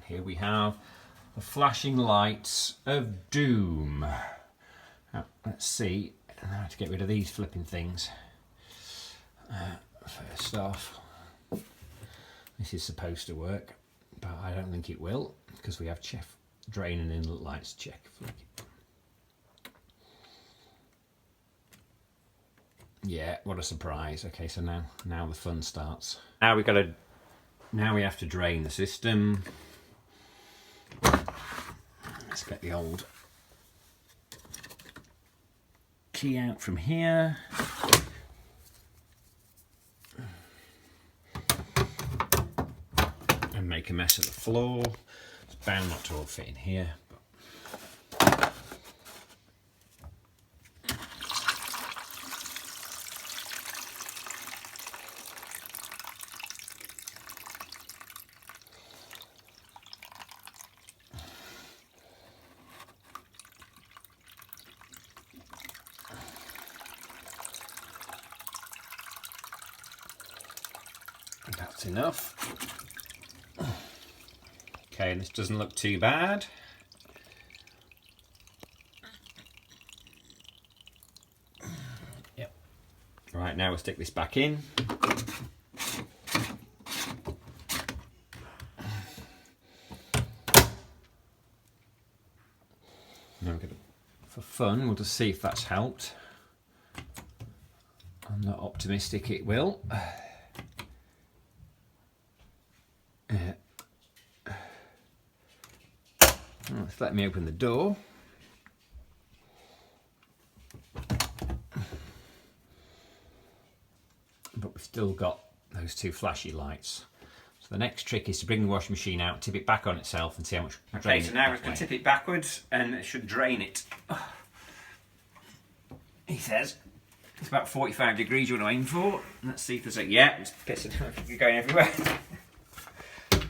Here we have the flashing lights of doom. Now, let's see how to get rid of these flipping things. First off, this is supposed to work, but I don't think it will because we have drain and inlet lights check. Yeah, what a surprise. Okay, so now the fun starts. Now we have to drain the system. Let's get the old key out from here. And make a mess of the floor. It's bound not to all fit in here. That's enough. Okay, this doesn't look too bad. Yep. Right, now we'll stick this back in. Now we're gonna, for fun, we'll just see if that's helped. I'm not optimistic it will. Let's let me open the door. But we've still got those two flashy lights. So the next trick is to bring the washing machine out, tip it back on itself and see how much drain. Okay, so now we're going to tip it backwards and it should drain it. He says it's about 45 degrees you want to aim for. Let's see if there's a... Yeah, it's pissing. You're going everywhere.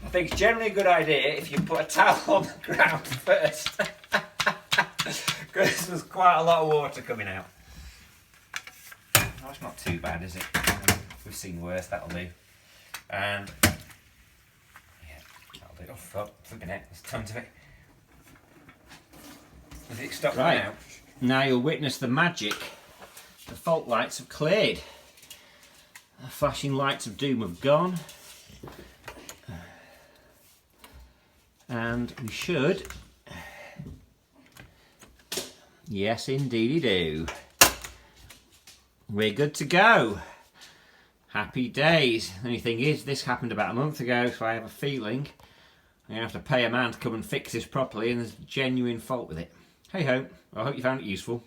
I think it's generally a good idea if you put a towel on the ground first. Because there's quite a lot of water coming out. Oh, it's not too bad, is it? We've seen worse, that'll do. And yeah, that'll do. Oh, flipping it, there's tons of it. Has it stopped now? Now you'll witness the magic. The fault lights have cleared. The flashing lights of doom have gone. And we should, yes indeedy do. We're good to go. Happy days. The only thing is, this happened about a month ago, so I have a feeling I'm going to have to pay a man to come and fix this properly, and there's a genuine fault with it. Hey ho, I hope you found it useful.